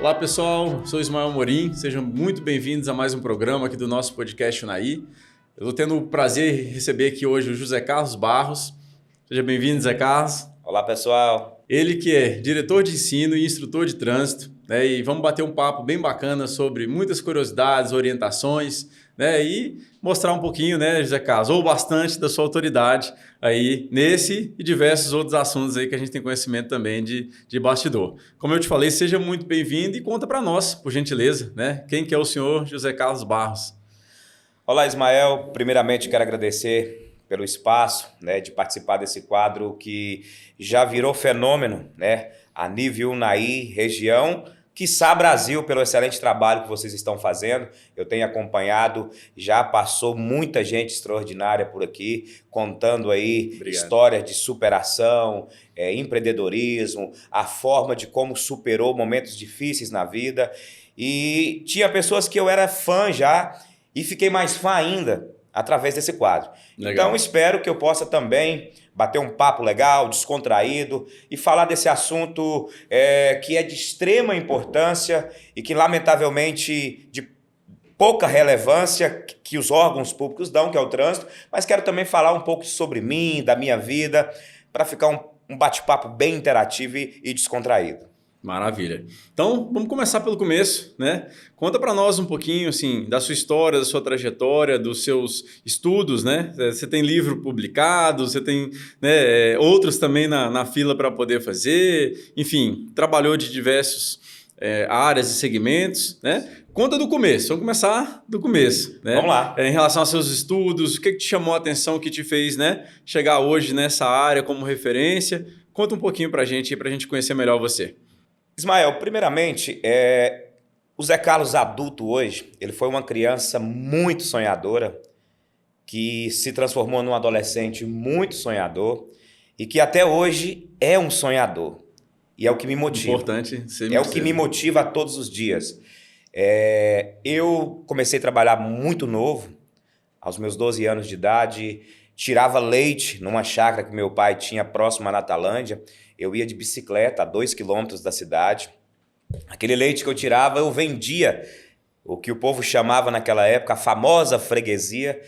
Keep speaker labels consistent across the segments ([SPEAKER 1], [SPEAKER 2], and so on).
[SPEAKER 1] Olá pessoal, sou Ismael Morim, sejam muito bem-vindos a mais um programa aqui do nosso podcast Unai. Eu estou tendo o prazer de receber aqui hoje o José Carlos Barros. Seja bem-vindo, José Carlos.
[SPEAKER 2] Olá pessoal.
[SPEAKER 1] Ele que é diretor de ensino e instrutor de trânsito, né? E vamos bater um papo bem bacana sobre muitas curiosidades, orientações, né? E mostrar um pouquinho, né, José Carlos, ou bastante da sua autoridade aí nesse e diversos outros assuntos aí que a gente tem conhecimento também de bastidor. Como eu te falei, seja muito bem-vindo e conta para nós, por gentileza, né? Quem que é o senhor José Carlos Barros?
[SPEAKER 2] Olá Ismael, primeiramente quero agradecer pelo espaço, né, de participar desse quadro que já virou fenômeno, né, a nível Unai, região, quiçá Brasil, pelo excelente trabalho que vocês estão fazendo. Eu tenho acompanhado, já passou muita gente extraordinária por aqui, contando aí histórias de superação, empreendedorismo, a forma de como superou momentos difíceis na vida. E tinha pessoas que eu era fã já e fiquei mais fã ainda através desse quadro. Legal. Então espero que eu possa também bater um papo legal, descontraído e falar desse assunto que é de extrema importância e que lamentavelmente de pouca relevância que os órgãos públicos dão, que é o trânsito, mas quero também falar um pouco sobre mim, da minha vida, para ficar um bate-papo bem interativo e descontraído.
[SPEAKER 1] Maravilha. Então, vamos começar pelo começo, né? Conta para nós um pouquinho, assim, da sua história, da sua trajetória, dos seus estudos, né? Você tem livro publicado, você tem, né, outros também na fila para poder fazer, enfim, trabalhou de diversos áreas e segmentos, né? Conta do começo, vamos começar do começo, né?
[SPEAKER 2] Vamos lá.
[SPEAKER 1] Em relação aos seus estudos, o que te chamou a atenção, o que te fez, né, chegar hoje nessa área como referência? Conta um pouquinho para a gente conhecer melhor você.
[SPEAKER 2] Ismael, primeiramente, o Zé Carlos adulto hoje, ele foi uma criança muito sonhadora, que se transformou num adolescente muito sonhador e que até hoje é um sonhador. E é o que me motiva.
[SPEAKER 1] Importante.
[SPEAKER 2] É o que me motiva todos os dias. Eu comecei a trabalhar muito novo, aos meus 12 anos de idade, tirava leite numa chácara que meu pai tinha próximo à Natalândia. Eu ia de bicicleta a 2 quilômetros da cidade. Aquele leite que eu tirava, eu vendia o que o povo chamava naquela época a famosa freguesia.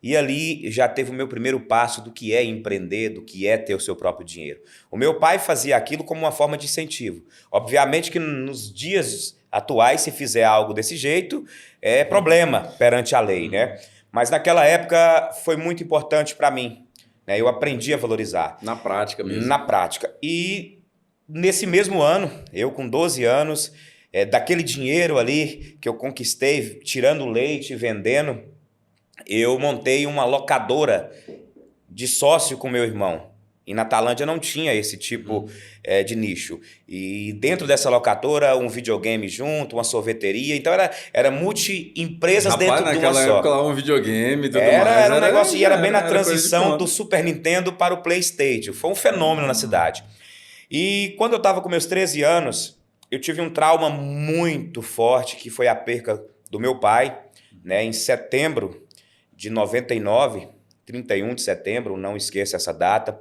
[SPEAKER 2] E ali já teve o meu primeiro passo do que é empreender, do que é ter o seu próprio dinheiro. O meu pai fazia aquilo como uma forma de incentivo. Obviamente que nos dias atuais, se fizer algo desse jeito, é problema perante a lei, né? Mas naquela época foi muito importante para mim. Eu aprendi a valorizar.
[SPEAKER 1] Na prática mesmo.
[SPEAKER 2] Na prática. E nesse mesmo ano, eu com 12 anos, daquele dinheiro ali que eu conquistei, tirando leite e vendendo, eu montei uma locadora de sócio com meu irmão. Em Natalândia não tinha esse tipo de nicho. E dentro dessa locadora, um videogame junto, uma sorveteria. Então era multi-empresas dentro de uma só.
[SPEAKER 1] Naquela época lá um videogame e tudo mais.
[SPEAKER 2] Era um negócio, e era bem na transição do Super Nintendo para o PlayStation. Foi um fenômeno na cidade. E quando eu estava com meus 13 anos, eu tive um trauma muito forte, que foi a perca do meu pai, né, em setembro de 99, 31 de setembro, não esqueça essa data.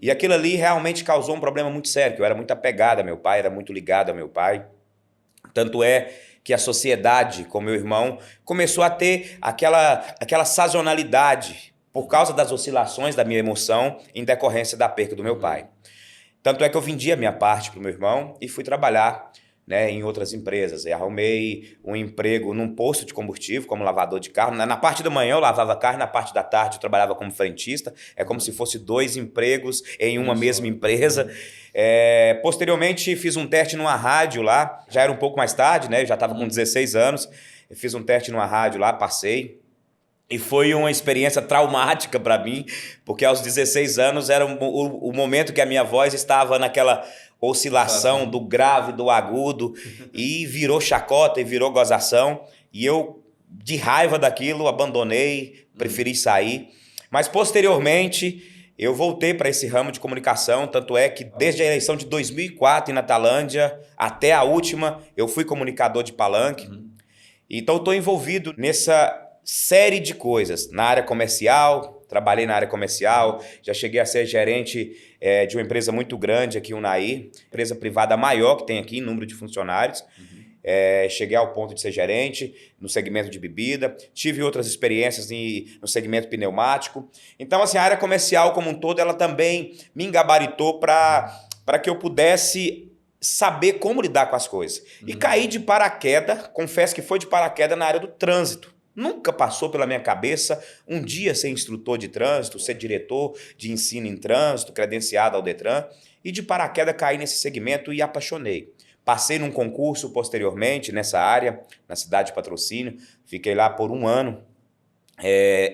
[SPEAKER 2] E aquilo ali realmente causou um problema muito sério, que eu era muito apegado a meu pai, era muito ligado a meu pai. Tanto é que a sociedade, com meu irmão, começou a ter aquela sazonalidade por causa das oscilações da minha emoção em decorrência da perca do meu pai. Tanto é que eu vendi a minha parte para o meu irmão e fui trabalhar, né, em outras empresas. Eu arrumei um emprego num posto de combustível como lavador de carro. Na parte da manhã eu lavava carro, na parte da tarde eu trabalhava como frentista. É como se fosse 2 empregos em uma mesma empresa. Posteriormente fiz um teste numa rádio lá, já era um pouco mais tarde, né? Eu já estava com 16 anos. Eu fiz um teste numa rádio lá, passei. E foi uma experiência traumática para mim, porque aos 16 anos era o momento que a minha voz estava naquela oscilação do grave, do agudo, e virou chacota e virou gozação. E eu, de raiva daquilo, abandonei, preferi sair. Mas, posteriormente, eu voltei para esse ramo de comunicação, tanto é que desde a eleição de 2004 em Natalândia até a última, eu fui comunicador de palanque. Então, estou envolvido nessa série de coisas, na área comercial, trabalhei na área comercial, já cheguei a ser gerente de uma empresa muito grande aqui, Unai, empresa privada maior que tem aqui em número de funcionários. cheguei ao ponto de ser gerente no segmento de bebida, tive outras experiências no segmento pneumático. Então, assim, a área comercial como um todo, ela também me engabaritou para que eu pudesse saber como lidar com as coisas. E caí de paraquedas, confesso que foi de paraquedas na área do trânsito. Nunca passou pela minha cabeça um dia ser instrutor de trânsito, ser diretor de ensino em trânsito, credenciado ao Detran, e de paraquedas caí nesse segmento e apaixonei. Passei num concurso posteriormente nessa área, na cidade de Patrocínio, fiquei lá por 1 ano,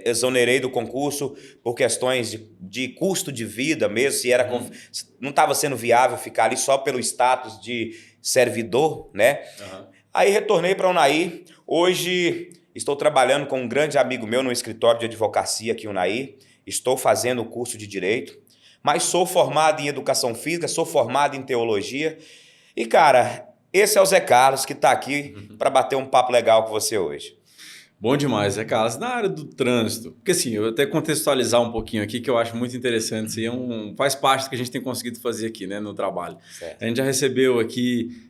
[SPEAKER 2] exonerei do concurso por questões de custo de vida mesmo, se não estava sendo viável ficar ali só pelo status de servidor, né? Aí retornei para a Unai. Hoje estou trabalhando com um grande amigo meu no escritório de advocacia aqui em Unai. Estou fazendo o curso de Direito, mas sou formado em Educação Física, sou formado em Teologia. E, cara, esse é o Zé Carlos que está aqui para bater um papo legal com você hoje.
[SPEAKER 1] Bom demais, Zé Carlos. Na área do trânsito, porque assim, eu até contextualizar um pouquinho aqui, que eu acho muito interessante, isso aí faz parte do que a gente tem conseguido fazer aqui, né, no trabalho.
[SPEAKER 2] Certo.
[SPEAKER 1] A gente já recebeu aqui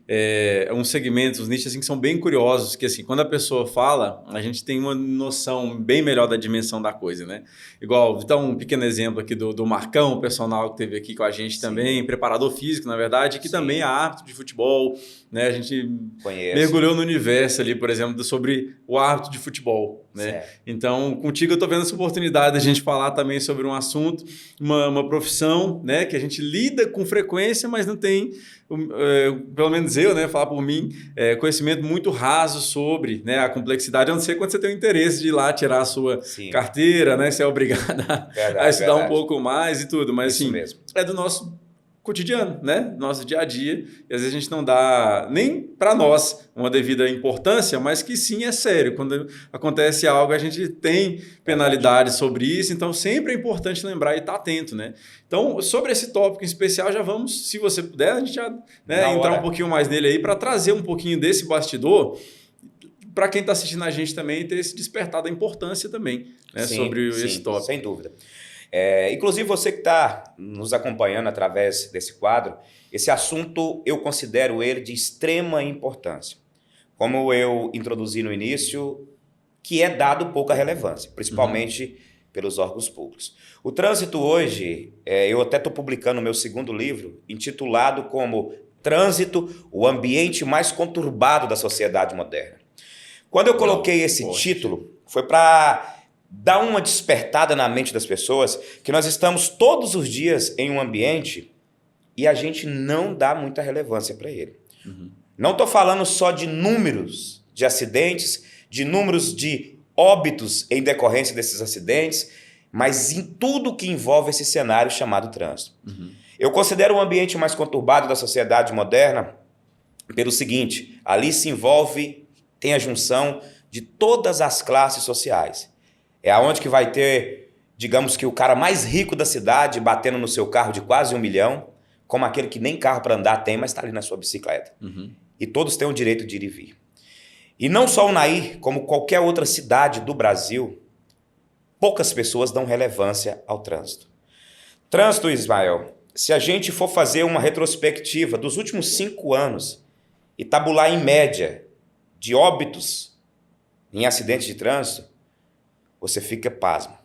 [SPEAKER 1] uns segmentos, uns nichos assim, que são bem curiosos, que assim, quando a pessoa fala, a gente tem uma noção bem melhor da dimensão da coisa, né? Igual, então, um pequeno exemplo aqui do Marcão, o personal que teve aqui com a gente também, preparador físico, na verdade, que também é árbitro de futebol, né? A gente mergulhou no universo ali, por exemplo, sobre o árbitro de futebol, né?
[SPEAKER 2] Certo.
[SPEAKER 1] Então, contigo eu estou vendo essa oportunidade de a gente falar também sobre um assunto, uma profissão, né, que a gente lida com frequência, mas não tem, pelo menos eu, né, falar por mim, conhecimento muito raso sobre, né, a complexidade, a não ser quando você tem o interesse de ir lá tirar a sua carteira, né, você é obrigado a estudar um pouco mais e tudo, mas
[SPEAKER 2] isso
[SPEAKER 1] assim,
[SPEAKER 2] mesmo.
[SPEAKER 1] É do nosso cotidiano, né? Nosso dia a dia. E às vezes a gente não dá nem para nós uma devida importância, mas que sim é sério. Quando acontece algo, a gente tem penalidade sobre isso, então sempre é importante lembrar e estar atento, né? Então, sobre esse tópico em especial, já vamos, se você puder, a gente já entrar um pouquinho mais nele aí para trazer um pouquinho desse bastidor para quem está assistindo a gente também ter esse despertar da importância também, né? Sobre esse tópico.
[SPEAKER 2] Sem dúvida. Inclusive você que está nos acompanhando através desse quadro, esse assunto eu considero ele de extrema importância. Como eu introduzi no início, que é dado pouca relevância, principalmente pelos órgãos públicos. O trânsito hoje, eu até estou publicando o meu 2º livro, intitulado como Trânsito, o ambiente mais conturbado da sociedade moderna. Quando eu coloquei esse título, foi para dar uma despertada na mente das pessoas que nós estamos todos os dias em um ambiente e a gente não dá muita relevância para ele. Não estou falando só de números de acidentes, de números de óbitos em decorrência desses acidentes, mas em tudo que envolve esse cenário chamado trânsito. Eu considero o ambiente mais conturbado da sociedade moderna pelo seguinte: ali tem a junção de todas as classes sociais. É aonde que vai ter, digamos que o cara mais rico da cidade batendo no seu carro de quase 1 milhão, como aquele que nem carro para andar tem, mas está ali na sua bicicleta. E todos têm o direito de ir e vir. E não só o Unai, como qualquer outra cidade do Brasil, poucas pessoas dão relevância ao trânsito. Trânsito, Ismael, se a gente for fazer uma retrospectiva dos últimos 5 anos e tabular em média de óbitos em acidentes de trânsito, você fica pasmo.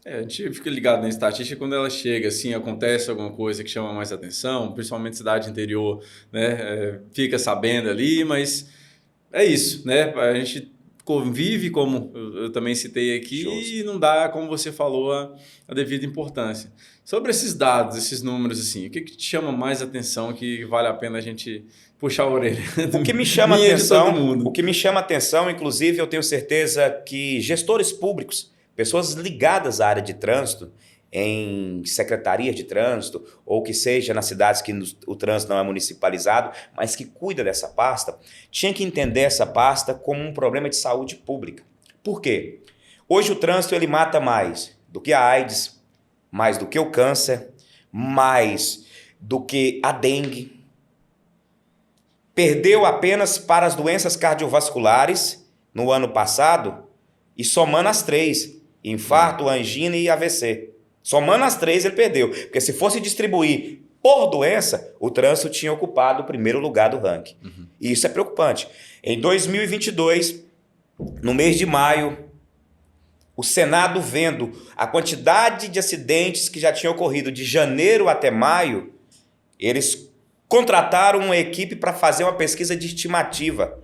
[SPEAKER 1] A gente fica ligado na estatística quando ela chega, assim, acontece alguma coisa que chama mais atenção, principalmente cidade interior, né? Fica sabendo ali, mas é isso, né? A gente convive, como eu também citei aqui, e não dá, como você falou, a devida importância. Sobre esses dados, esses números, assim, o que te chama mais atenção que vale a pena a gente puxar a orelha?
[SPEAKER 2] O que me chama atenção, inclusive, eu tenho certeza que gestores públicos, pessoas ligadas à área de trânsito, em secretarias de trânsito, ou que seja nas cidades que o trânsito não é municipalizado, mas que cuida dessa pasta, tinha que entender essa pasta como um problema de saúde pública. Por quê? Hoje o trânsito ele mata mais do que a AIDS, mais do que o câncer, mais do que a dengue. Perdeu apenas para as doenças cardiovasculares no ano passado, e somando as 3, infarto, angina e AVC. Somando as 3 ele perdeu, porque se fosse distribuir por doença, o trânsito tinha ocupado o primeiro lugar do ranking. E isso é preocupante. Em 2022, no mês de maio, o Senado, vendo a quantidade de acidentes que já tinham ocorrido de janeiro até maio, eles contrataram uma equipe para fazer uma pesquisa de estimativa,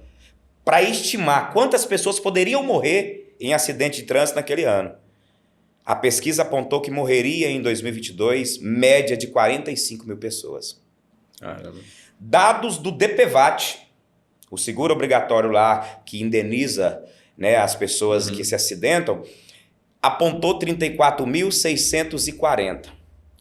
[SPEAKER 2] para estimar quantas pessoas poderiam morrer em acidente de trânsito naquele ano. A pesquisa apontou que morreria em 2022 média de 45 mil pessoas.
[SPEAKER 1] Caramba.
[SPEAKER 2] Dados do DPVAT, o seguro obrigatório lá que indeniza, né, as pessoas que se acidentam, apontou 34.640.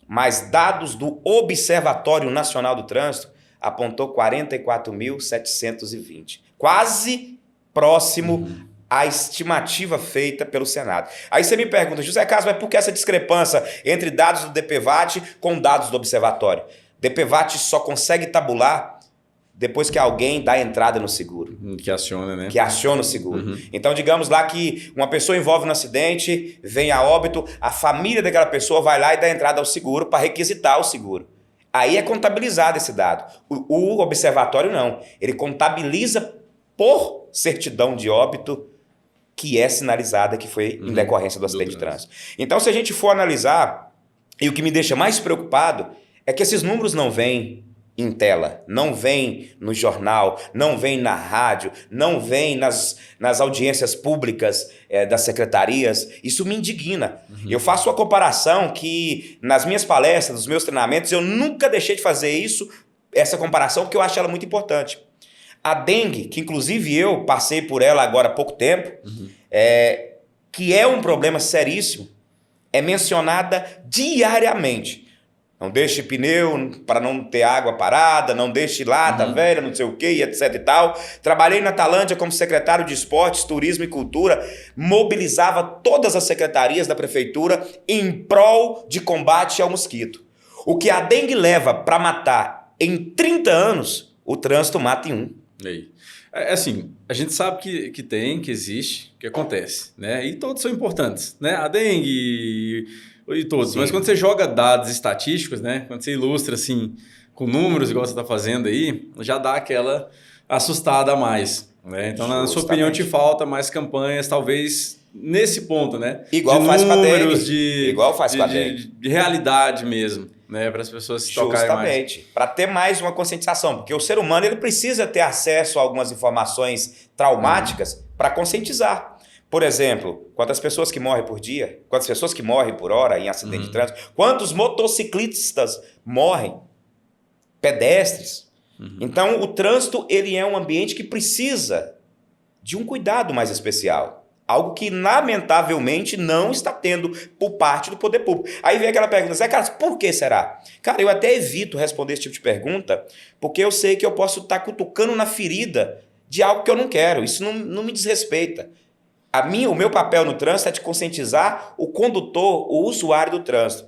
[SPEAKER 2] Mas dados do Observatório Nacional do Trânsito apontou 44.720. Quase próximo à estimativa feita pelo Senado. Aí você me pergunta, José Carlos, mas por que essa discrepância entre dados do DPVAT com dados do Observatório? DPVAT só consegue tabular depois que alguém dá entrada no seguro.
[SPEAKER 1] Que aciona, né?
[SPEAKER 2] Que aciona o seguro. Então, digamos lá que uma pessoa envolve no acidente, vem a óbito, a família daquela pessoa vai lá e dá entrada ao seguro para requisitar o seguro. Aí é contabilizado esse dado. O observatório não. Ele contabiliza por certidão de óbito que é sinalizada que foi em decorrência do acidente de trânsito. Então, se a gente for analisar, e o que me deixa mais preocupado é que esses números não vêm em tela, não vem no jornal, não vem na rádio, não vem nas audiências públicas das secretarias. Isso me indigna. Eu faço uma comparação que nas minhas palestras, nos meus treinamentos, eu nunca deixei de fazer isso, essa comparação, porque eu acho ela muito importante. A dengue, que inclusive eu passei por ela agora há pouco tempo, que é um problema seríssimo, é mencionada diariamente. Não deixe pneu para não ter água parada, não deixe lata velha, não sei o que, etc e tal. Trabalhei na Tailândia como secretário de Esportes, Turismo e Cultura, mobilizava todas as secretarias da prefeitura em prol de combate ao mosquito. O que a dengue leva para matar em 30 anos, o trânsito mata em 1.
[SPEAKER 1] Aí. Assim, a gente sabe que existe, que acontece, né? E todos são importantes, né? A dengue e todos. Sim. Mas quando você joga dados estatísticos, né? Quando você ilustra assim com números, igual você está fazendo aí, já dá aquela assustada a mais, né? Então, na sua opinião, te falta mais campanhas, talvez nesse ponto, né?
[SPEAKER 2] Igual
[SPEAKER 1] de
[SPEAKER 2] faz
[SPEAKER 1] números,
[SPEAKER 2] com a dengue.
[SPEAKER 1] De realidade mesmo, né? Para as pessoas se tocarem mais.
[SPEAKER 2] Justamente. Para ter mais uma conscientização, porque o ser humano ele precisa ter acesso a algumas informações traumáticas para conscientizar. Por exemplo, quantas pessoas que morrem por dia, quantas pessoas que morrem por hora em acidente de trânsito, quantos motociclistas morrem, pedestres. Então, o trânsito ele é um ambiente que precisa de um cuidado mais especial. Algo que, lamentavelmente, não está tendo por parte do poder público. Aí vem aquela pergunta, Zé Carlos, por que será? Cara, eu até evito responder esse tipo de pergunta, porque eu sei que eu posso estar cutucando na ferida de algo que eu não quero. Isso não me desrespeita. O meu papel no trânsito é de conscientizar o condutor, o usuário do trânsito.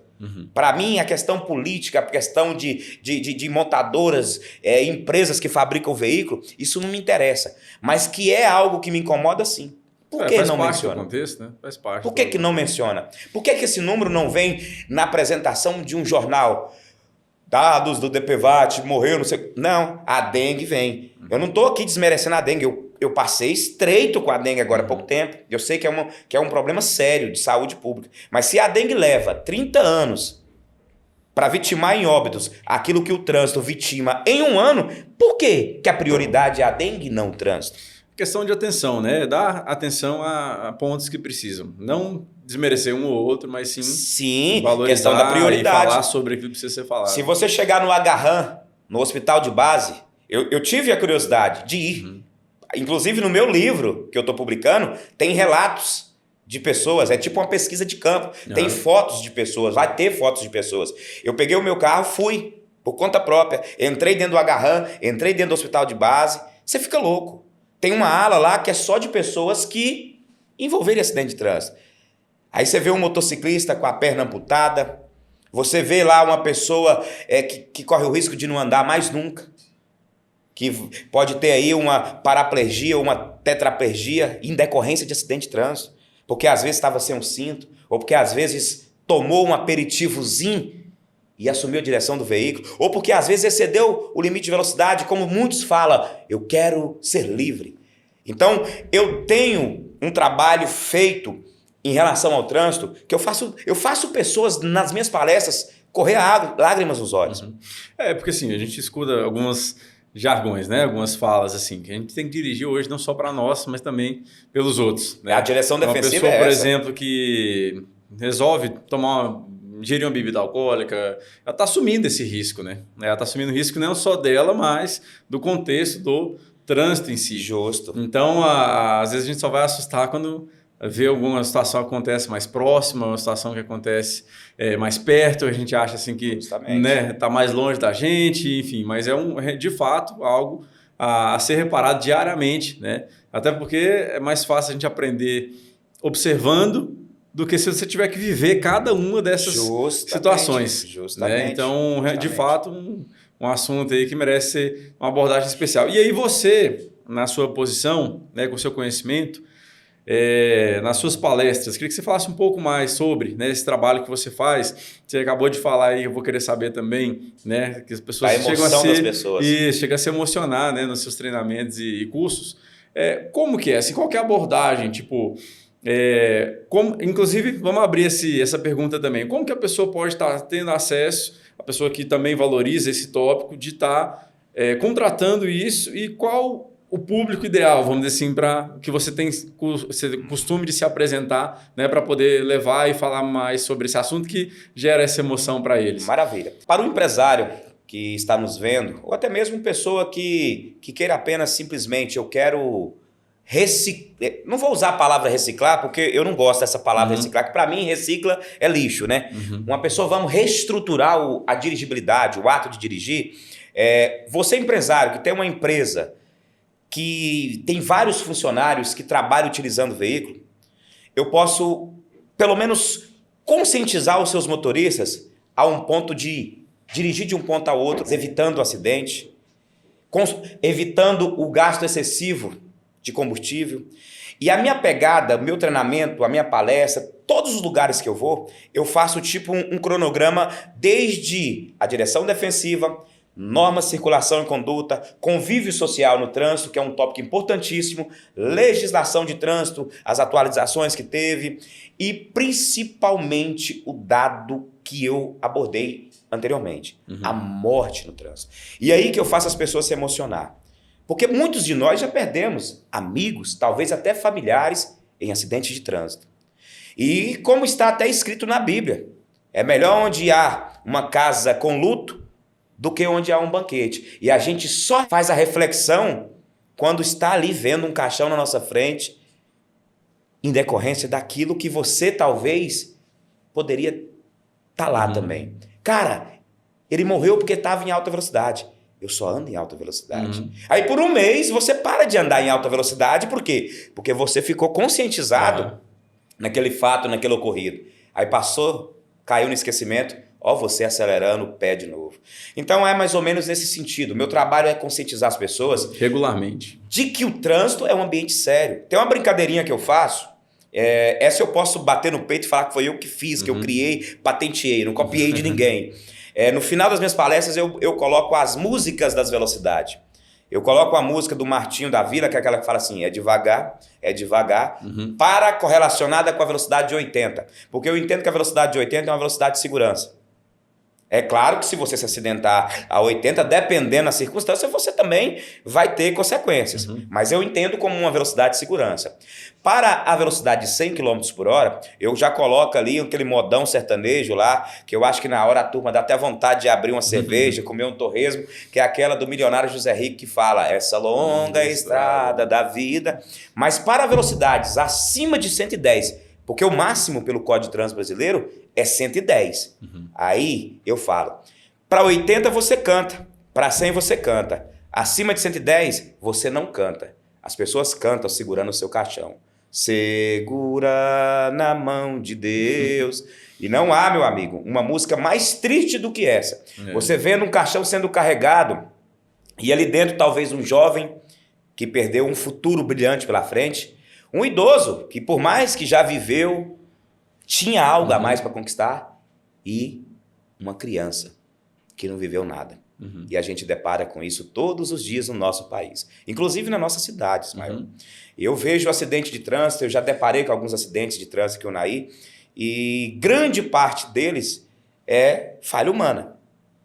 [SPEAKER 2] Para mim, a questão política, a questão de montadoras, empresas que fabricam veículo, isso não me interessa. Mas que é algo que me incomoda, sim. Por que não menciona?
[SPEAKER 1] Do contexto, né? Faz parte.
[SPEAKER 2] Por que não menciona? Por que esse número não vem na apresentação de um jornal? Dados do DPVAT, morreu, não sei... Não, a dengue vem. Eu não estou aqui desmerecendo a dengue, eu passei estreito com a dengue agora há pouco tempo. Eu sei que é um problema sério de saúde pública. Mas se a dengue leva 30 anos para vitimar em óbitos aquilo que o trânsito vitima em 1 ano, por que a prioridade é a dengue e não o trânsito?
[SPEAKER 1] Questão de atenção, né? Dar atenção a pontos que precisam. Não desmerecer um ou outro, mas sim valorizar
[SPEAKER 2] questão da prioridade.
[SPEAKER 1] E falar sobre aquilo que precisa ser falado.
[SPEAKER 2] Se você chegar no Agarram, no hospital de base, eu tive a curiosidade de ir. Inclusive no meu livro que eu estou publicando, tem relatos de pessoas, é tipo uma pesquisa de campo. Tem fotos de pessoas, vai ter fotos de pessoas. Eu peguei o meu carro, fui por conta própria, entrei dentro do Agarram, entrei dentro do hospital de base. Você fica louco. Tem uma ala lá que é só de pessoas que envolveram acidente de trânsito. Aí você vê um motociclista com a perna amputada, você vê lá uma pessoa que corre o risco de não andar mais nunca, que pode ter aí uma paraplegia ou uma tetraplegia em decorrência de acidente de trânsito, porque às vezes estava sem um cinto, ou porque às vezes tomou um aperitivozinho e assumiu a direção do veículo, ou porque às vezes excedeu o limite de velocidade, como muitos falam, eu quero ser livre. Então, eu tenho um trabalho feito em relação ao trânsito, que eu faço pessoas nas minhas palestras correr lágrimas nos olhos.
[SPEAKER 1] Porque assim, a gente escuta algumas jargões, né? Algumas falas assim, que a gente tem que dirigir hoje não só para nós, mas também pelos outros. Né?
[SPEAKER 2] A direção defensiva
[SPEAKER 1] uma pessoa,
[SPEAKER 2] é
[SPEAKER 1] por
[SPEAKER 2] essa.
[SPEAKER 1] exemplo, que resolve ingerir uma bebida alcoólica, ela está assumindo esse risco, né? Ela está assumindo o risco não só dela, mas do contexto do trânsito em si.
[SPEAKER 2] Justo.
[SPEAKER 1] Então, às vezes a gente só vai assustar quando vê alguma situação que acontece mais próxima, uma situação que acontece mais perto, a gente acha assim que tá mais longe da gente, enfim, mas é de fato algo a ser reparado diariamente, né? Até porque é mais fácil a gente aprender observando do que se você tiver que viver cada uma dessas situações.
[SPEAKER 2] Justamente.
[SPEAKER 1] Né? Então, de fato, um assunto aí que merece ser uma abordagem especial. E aí você, na sua posição, né, com o seu conhecimento, nas suas palestras, queria que você falasse um pouco mais sobre, né, esse trabalho que você faz. Você acabou de falar aí, eu vou querer saber também, né, que as pessoas chegam a se emocionar, né, nos seus treinamentos e cursos. Como que é? Assim, qual que é a abordagem? Tipo, inclusive, vamos abrir essa pergunta também. Como que a pessoa pode estar tendo acesso, a pessoa que também valoriza esse tópico, de estar contratando isso, e qual o público ideal, vamos dizer assim, para que você tem costume de se apresentar, né, para poder levar e falar mais sobre esse assunto que gera essa emoção para eles?
[SPEAKER 2] Maravilha. Para o empresário que está nos vendo, ou até mesmo pessoa que queira apenas simplesmente, eu quero reciclar, não vou usar a palavra reciclar, porque eu não gosto dessa palavra reciclar, que para mim recicla é lixo, né? Uma pessoa, vamos reestruturar a dirigibilidade, o ato de dirigir. Você empresário que tem uma empresa que tem vários funcionários que trabalham utilizando o veículo, eu posso, pelo menos, conscientizar os seus motoristas a um ponto de dirigir de um ponto a outro, evitando o acidente, evitando o gasto excessivo de combustível. E a minha pegada, o meu treinamento, a minha palestra, todos os lugares que eu vou, eu faço tipo um cronograma desde a direção defensiva, normas de circulação e conduta, convívio social no trânsito, que é um tópico importantíssimo, legislação de trânsito, as atualizações que teve e principalmente o dado que eu abordei anteriormente, a morte no trânsito. E aí que eu faço as pessoas se emocionar. Porque muitos de nós já perdemos amigos, talvez até familiares, em acidentes de trânsito. E como está até escrito na Bíblia, é melhor onde há uma casa com luto do que onde há um banquete. E a gente só faz a reflexão quando está ali vendo um caixão na nossa frente, em decorrência daquilo que você talvez poderia estar lá também. Cara, ele morreu porque estava em alta velocidade. Eu só ando em alta velocidade. Aí por um mês você para de andar em alta velocidade, por quê? Porque você ficou conscientizado naquele fato, naquele ocorrido. Aí passou, caiu no esquecimento, você acelerando o pé de novo. Então é mais ou menos nesse sentido. Meu trabalho é conscientizar as pessoas
[SPEAKER 1] regularmente
[SPEAKER 2] de que o trânsito é um ambiente sério. Tem uma brincadeirinha que eu faço, essa eu posso bater no peito e falar que foi eu que fiz, que eu criei, patenteei, não copiei de ninguém. No final das minhas palestras eu coloco as músicas das velocidades. Eu coloco a música do Martinho da Vila, que é aquela que fala assim, é devagar, para correlacionada com a velocidade de 80. Porque eu entendo que a velocidade de 80 é uma velocidade de segurança. É claro que se você se acidentar a 80, dependendo da circunstância, você também vai ter consequências. Mas eu entendo como uma velocidade de segurança. Para a velocidade de 100 km por hora, eu já coloco ali aquele modão sertanejo lá, que eu acho que na hora a turma dá até vontade de abrir uma cerveja, comer um torresmo, que é aquela do milionário José Rico que fala, essa longa estrada da vida. Mas para velocidades acima de 110, porque o máximo pelo Código de Trânsito Brasileiro é 110. Aí eu falo, para 80 você canta, para 100 você canta, acima de 110 você não canta. As pessoas cantam segurando o seu caixão. Segura na mão de Deus. E não há, meu amigo, uma música mais triste do que essa. Você vendo um caixão sendo carregado e ali dentro talvez um jovem que perdeu um futuro brilhante pela frente, um idoso que por mais que já viveu, tinha algo a mais para conquistar e uma criança que não viveu nada. E a gente depara com isso todos os dias no nosso país, inclusive na nossa cidade, Ismael. Eu vejo acidente de trânsito, eu já deparei com alguns acidentes de trânsito que eu naí, e grande parte deles é falha humana.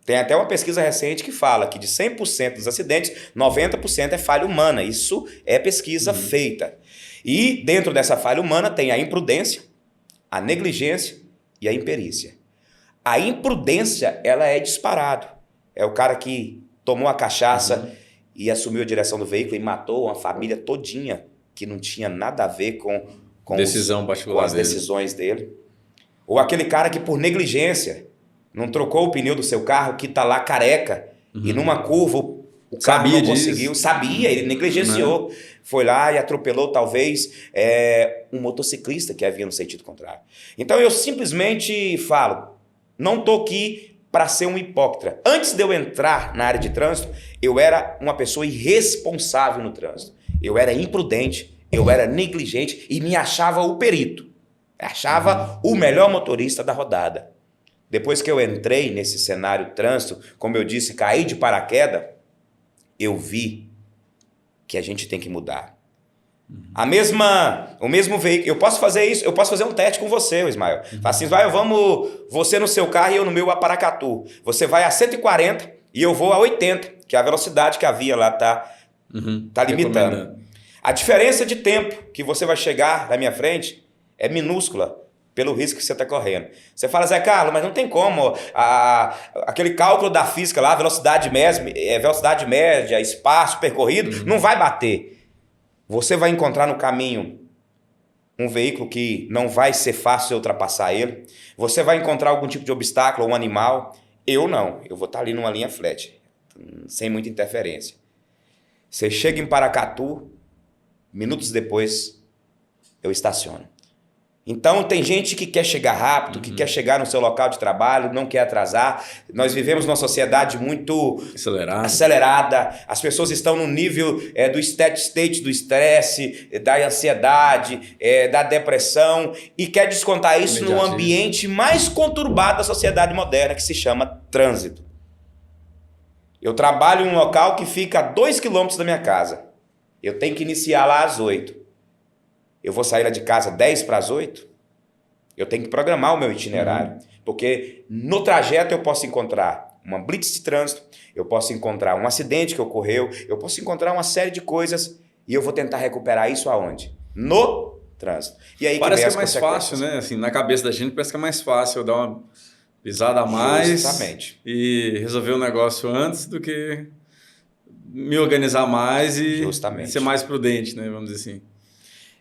[SPEAKER 2] Tem até uma pesquisa recente que fala que de 100% dos acidentes, 90% é falha humana. Isso é pesquisa feita. E dentro dessa falha humana tem a imprudência, a negligência e a imperícia. A imprudência, ela é disparado. É o cara que tomou a cachaça e assumiu a direção do veículo e matou uma família todinha que não tinha nada a ver com as decisões dele. Ou aquele cara que por negligência não trocou o pneu do seu carro, que está lá careca, e numa curva o carro não conseguiu, sabia, ele negligenciou. Foi lá e atropelou talvez um motociclista que havia no sentido contrário. Então eu simplesmente falo, não estou aqui para ser um hipócrita. Antes de eu entrar na área de trânsito, eu era uma pessoa irresponsável no trânsito. Eu era imprudente, eu era negligente e me achava o perito. Achava o melhor motorista da rodada. Depois que eu entrei nesse cenário trânsito, como eu disse, caí de paraquedas, eu vi que a gente tem que mudar. O mesmo veículo, eu posso fazer isso, eu posso fazer um teste com você, Ismael. Fala assim, Ismael, você no seu carro e eu no meu a Paracatu. Você vai a 140 e eu vou a 80, que é a velocidade que a via lá tá limitando. A diferença de tempo que você vai chegar na minha frente é minúscula pelo risco que você está correndo. Você fala, Zé Carlos, mas não tem como. Aquele cálculo da física lá, velocidade média, espaço percorrido, não vai bater. Você vai encontrar no caminho um veículo que não vai ser fácil de ultrapassar ele. Você vai encontrar algum tipo de obstáculo, um animal. Eu não. Eu vou estar ali numa linha flat, sem muita interferência. Você chega em Paracatu, minutos depois, eu estaciono. Então, tem gente que quer chegar rápido, que quer chegar no seu local de trabalho, não quer atrasar. Nós vivemos numa sociedade muito acelerada. As pessoas estão no nível do steady state, do estresse, da ansiedade, da depressão, e quer descontar isso no ambiente mais conturbado da sociedade moderna, que se chama trânsito. Eu trabalho em um local que fica a 2 quilômetros da minha casa. Eu tenho que iniciar lá às 8. Eu vou sair lá de casa 10 para as 8, eu tenho que programar o meu itinerário, porque no trajeto eu posso encontrar uma blitz de trânsito, eu posso encontrar um acidente que ocorreu, eu posso encontrar uma série de coisas e eu vou tentar recuperar isso aonde? No trânsito. E aí
[SPEAKER 1] parece que é mais fácil, né? Assim, na cabeça da gente parece que é mais fácil eu dar uma pisada a mais e resolver o negócio antes do que me organizar mais e ser mais prudente, né? Vamos dizer assim.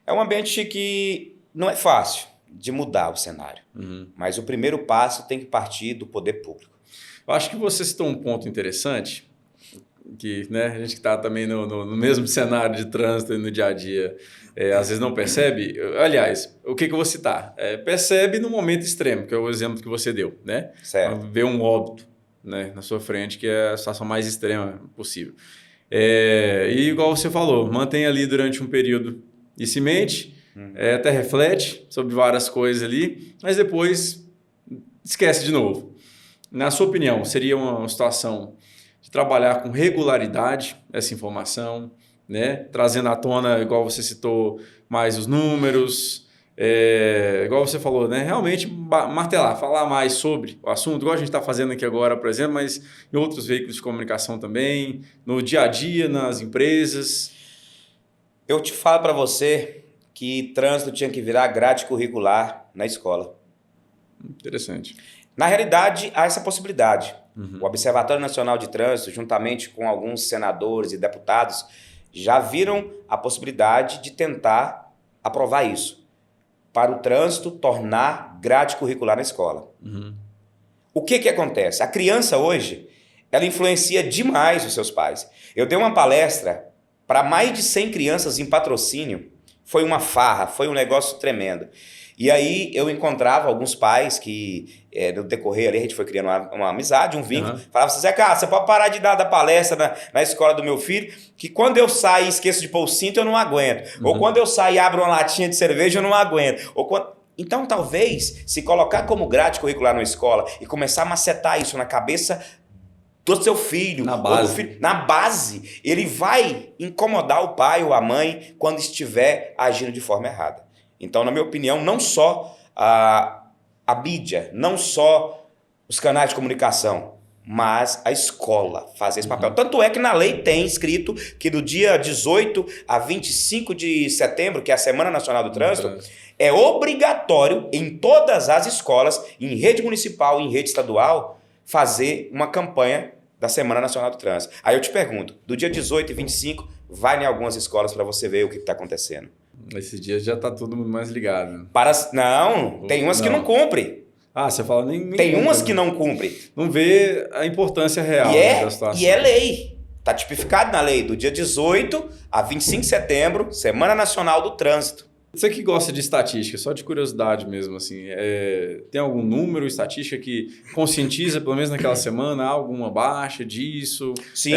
[SPEAKER 2] É um ambiente que não é fácil de mudar o cenário, mas o primeiro passo tem que partir do poder público.
[SPEAKER 1] Eu acho que você citou um ponto interessante, que né, a gente que está também no mesmo cenário de trânsito e no dia a dia, às vezes não percebe. Aliás, o que eu vou citar? Percebe no momento extremo, que é o exemplo que você deu, né?
[SPEAKER 2] Certo.
[SPEAKER 1] Ver um óbito, né, na sua frente, que é a situação mais extrema possível. E igual você falou, mantém ali durante um período isso em mente, até reflete sobre várias coisas ali, mas depois esquece de novo. Na sua opinião, seria uma situação de trabalhar com regularidade essa informação, né? Trazendo à tona, igual você citou, mais os números, igual você falou, né? Realmente martelar, falar mais sobre o assunto, igual a gente está fazendo aqui agora, por exemplo, mas em outros veículos de comunicação também, no dia a dia, nas empresas.
[SPEAKER 2] Eu te falo para você que trânsito tinha que virar grade curricular na escola.
[SPEAKER 1] Interessante.
[SPEAKER 2] Na realidade, há essa possibilidade. O Observatório Nacional de Trânsito, juntamente com alguns senadores e deputados, já viram a possibilidade de tentar aprovar isso, para o trânsito tornar grade curricular na escola. O que acontece? A criança hoje, ela influencia demais os seus pais. Eu dei uma palestra para mais de 100 crianças em patrocínio. Foi uma farra, foi um negócio tremendo. E aí eu encontrava alguns pais que, no decorrer ali, a gente foi criando uma amizade, um vínculo. Falava assim, Zé Carlos, você pode parar de dar palestra na escola do meu filho, que quando eu saio e esqueço de pôr o cinto, eu não aguento. Ou quando eu saio e abro uma latinha de cerveja, eu não aguento. Então, talvez, se colocar como grade curricular na escola e começar a macetar isso na cabeça do seu filho,
[SPEAKER 1] na base.
[SPEAKER 2] Filho, na base, ele vai incomodar o pai ou a mãe quando estiver agindo de forma errada. Então, na minha opinião, não só a mídia, não só os canais de comunicação, mas a escola fazer esse papel. Tanto é que na lei tem escrito que do dia 18 a 25 de setembro, que é a Semana Nacional do Trânsito, é obrigatório em todas as escolas, em rede municipal e em rede estadual, fazer uma campanha da Semana Nacional do Trânsito. Aí eu te pergunto, do dia 18 e 25, vai em algumas escolas para você ver o que está acontecendo.
[SPEAKER 1] Esses dias já está todo mundo mais ligado. Né?
[SPEAKER 2] Não, tem umas que não cumprem.
[SPEAKER 1] Ah, você fala nem
[SPEAKER 2] tem umas que não cumprem.
[SPEAKER 1] Não vê a importância real da situação.
[SPEAKER 2] E é lei. Está tipificado na lei do dia 18 a 25 de setembro, Semana Nacional do Trânsito.
[SPEAKER 1] Você que gosta de estatística, só de curiosidade mesmo, assim, tem algum número, estatística que conscientiza, pelo menos naquela semana, alguma baixa disso?
[SPEAKER 2] Sim.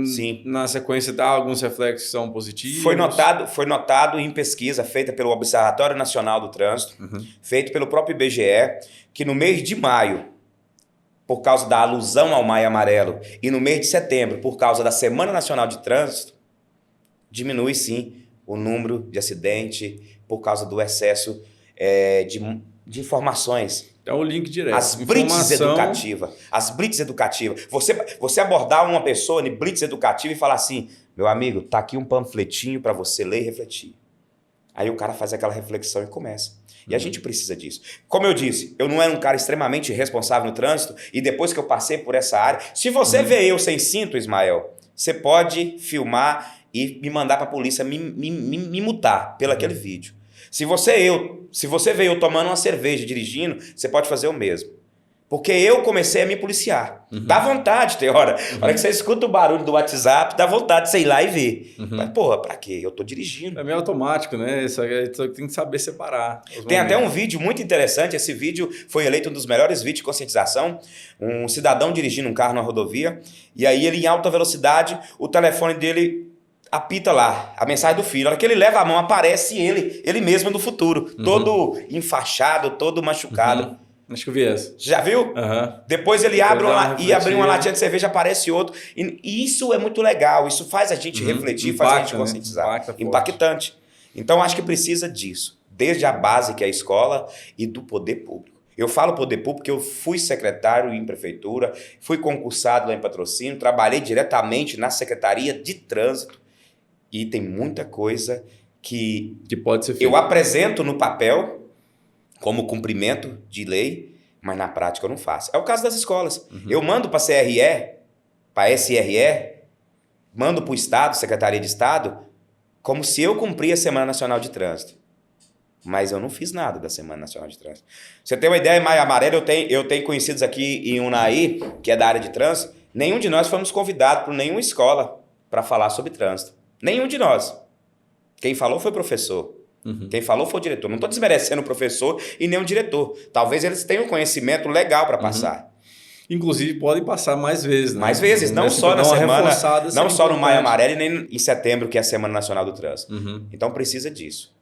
[SPEAKER 2] Sim.
[SPEAKER 1] Na sequência, dá alguns reflexos que são positivos?
[SPEAKER 2] Foi notado em pesquisa feita pelo Observatório Nacional do Trânsito, feito pelo próprio IBGE, que no mês de maio, por causa da alusão ao Maio Amarelo, e no mês de setembro, por causa da Semana Nacional de Trânsito, diminui sim o número de acidente por causa do excesso de informações.
[SPEAKER 1] É o link direto.
[SPEAKER 2] As blitz educativas. Você abordar uma pessoa em blitz educativa e falar assim, meu amigo, tá aqui um panfletinho para você ler e refletir. Aí o cara faz aquela reflexão e começa. E a gente precisa disso. Como eu disse, eu não era um cara extremamente responsável no trânsito e depois que eu passei por essa área... Se você vê eu sem cinto, Ismael, você pode filmar e me mandar para a polícia me multar pelo aquele vídeo. Se você vê eu tomando uma cerveja dirigindo, você pode fazer o mesmo. Porque eu comecei a me policiar. Dá vontade, tem hora. A hora que você escuta o barulho do WhatsApp, dá vontade de você ir lá e ver. Mas, porra, pra quê? Eu tô dirigindo.
[SPEAKER 1] É meio automático, né? Só tem que saber separar.
[SPEAKER 2] Tem até um vídeo muito interessante. Esse vídeo foi eleito um dos melhores vídeos de conscientização. Um cidadão dirigindo um carro na rodovia. E aí ele, em alta velocidade, o telefone dele apita lá, a mensagem do filho. A hora que ele leva a mão, aparece ele mesmo no futuro. Todo enfaixado, todo machucado.
[SPEAKER 1] Acho que eu vi essa.
[SPEAKER 2] Já viu? Depois ele abre uma latinha de cerveja, aparece outro. E isso é muito legal. Isso faz a gente refletir, faz a gente conscientizar. Impactante. Então, acho que precisa disso. Desde a base, que é a escola, e do poder público. Eu falo poder público porque eu fui secretário em prefeitura, fui concursado lá em Patrocínio, trabalhei diretamente na Secretaria de Trânsito. E tem muita coisa que
[SPEAKER 1] pode ser feita.
[SPEAKER 2] Eu apresento no papel como cumprimento de lei, mas na prática eu não faço. É o caso das escolas. Eu mando para a CRE, para a SRE, mando para o Estado, Secretaria de Estado, como se eu cumpria a Semana Nacional de Trânsito. Mas eu não fiz nada da Semana Nacional de Trânsito. Você tem uma ideia, Maio Amarelo, eu tenho conhecidos aqui em Unai, que é da área de trânsito, nenhum de nós fomos convidados por nenhuma escola para falar sobre trânsito. Nenhum de nós. Quem falou foi o professor. Quem falou foi o diretor. Não estou desmerecendo o professor e nem o diretor. Talvez eles tenham conhecimento legal para passar.
[SPEAKER 1] Inclusive, podem passar mais vezes. Né?
[SPEAKER 2] Mais vezes, não só na semana, não só no Maio Amarelo e nem em setembro, que é a Semana Nacional do Trânsito. Então, precisa disso.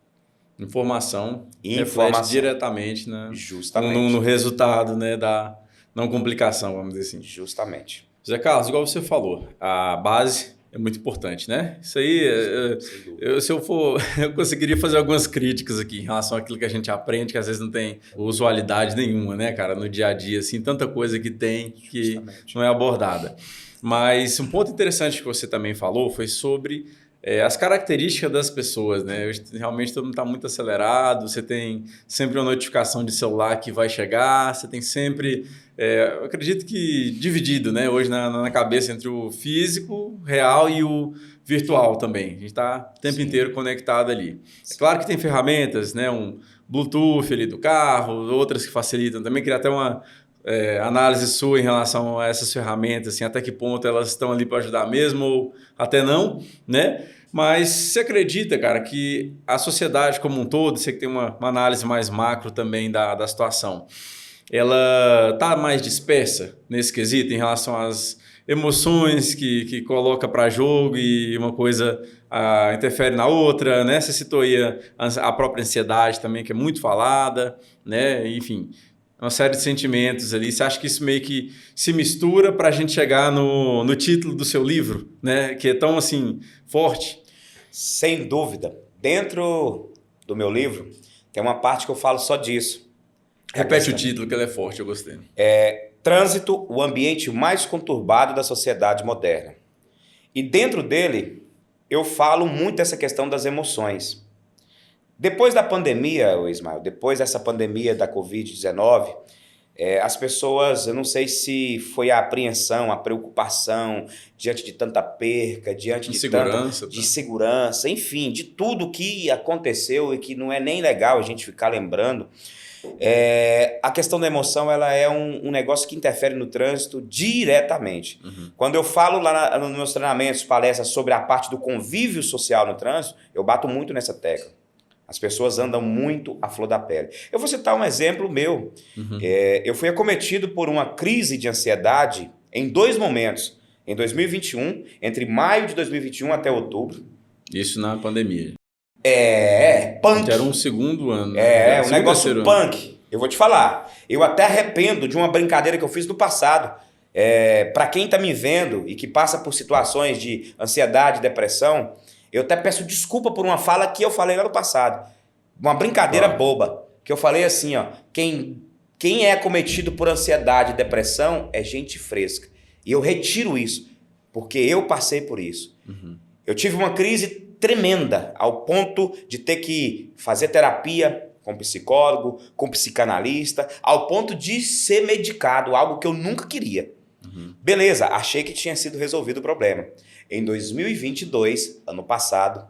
[SPEAKER 1] Informação reflete diretamente, né?
[SPEAKER 2] Justamente.
[SPEAKER 1] No resultado, né, da não complicação, vamos dizer assim.
[SPEAKER 2] Justamente.
[SPEAKER 1] José Carlos, igual você falou, a base é muito importante, né? Isso aí, eu conseguiria fazer algumas críticas aqui em relação àquilo que a gente aprende, que às vezes não tem usualidade nenhuma, né, cara? No dia a dia, assim, tanta coisa que tem que não é abordada. Mas um ponto interessante que você também falou foi sobre as características das pessoas, né? Realmente todo mundo está muito acelerado, você tem sempre uma notificação de celular que vai chegar, você tem sempre... eu acredito que dividido, né? Hoje na cabeça entre o físico, real e o virtual também. A gente está o tempo inteiro conectado ali. É claro que tem ferramentas, né? Um Bluetooth ali do carro, outras que facilitam. Também queria até uma análise sua em relação a essas ferramentas, assim, até que ponto elas estão ali para ajudar mesmo ou até não, né? Mas você acredita, cara, que a sociedade como um todo, você que tem uma análise mais macro também da situação, ela está mais dispersa nesse quesito em relação às emoções que coloca para jogo e uma coisa interfere na outra, né? Você citou aí a própria ansiedade também, que é muito falada, né? Enfim, uma série de sentimentos ali. Você acha que isso meio que se mistura para a gente chegar no título do seu livro, né? Que é tão, assim, forte?
[SPEAKER 2] Sem dúvida. Dentro do meu livro, tem uma parte que eu falo só disso.
[SPEAKER 1] Repete o título, que ele é forte, eu gostei.
[SPEAKER 2] Trânsito, o ambiente mais conturbado da sociedade moderna. E dentro dele, eu falo muito dessa questão das emoções. Depois da pandemia, Ismael, depois dessa pandemia da Covid-19, as pessoas, eu não sei se foi a apreensão, a preocupação diante de tanta perca, diante de segurança, enfim, de tudo que aconteceu e que não é nem legal a gente ficar lembrando. A questão da emoção, ela é um negócio que interfere no trânsito diretamente. Quando eu falo lá nos meus treinamentos, palestras sobre a parte do convívio social no trânsito, eu bato muito nessa tecla. As pessoas andam muito à flor da pele. Eu vou citar um exemplo meu. Eu fui acometido por uma crise de ansiedade em 2 momentos. Em 2021, entre maio de 2021 até outubro.
[SPEAKER 1] Isso na pandemia.
[SPEAKER 2] Punk.
[SPEAKER 1] Que era um segundo ano.
[SPEAKER 2] Um negócio punk. Eu vou te falar. Eu até arrependo de uma brincadeira que eu fiz no passado. Para quem está me vendo e que passa por situações de ansiedade, depressão, eu até peço desculpa por uma fala que eu falei lá no passado. Uma brincadeira boba. Que eu falei assim, ó. Quem é acometido por ansiedade e depressão é gente fresca. E eu retiro isso. Porque eu passei por isso. Eu tive uma crise tremenda, ao ponto de ter que fazer terapia com psicólogo, com psicanalista, ao ponto de ser medicado, algo que eu nunca queria. Beleza, achei que tinha sido resolvido o problema. Em 2022, ano passado,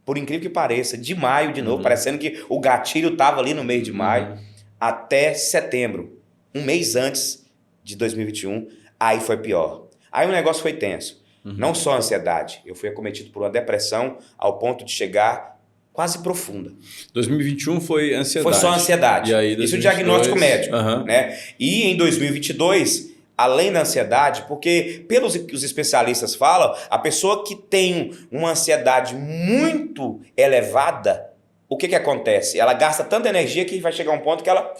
[SPEAKER 2] por incrível que pareça, de maio de novo, parecendo que o gatilho estava ali no mês de maio, até setembro, um mês antes de 2021, aí foi pior. Aí o negócio foi tenso. Não só ansiedade, eu fui acometido por uma depressão ao ponto de chegar quase profunda.
[SPEAKER 1] 2021 foi ansiedade.
[SPEAKER 2] Foi só ansiedade.
[SPEAKER 1] E aí, 2022,
[SPEAKER 2] isso é diagnóstico médico. Né? E em 2022, além da ansiedade, porque pelos que os especialistas falam, a pessoa que tem uma ansiedade muito elevada, o que acontece? Ela gasta tanta energia que vai chegar um ponto que ela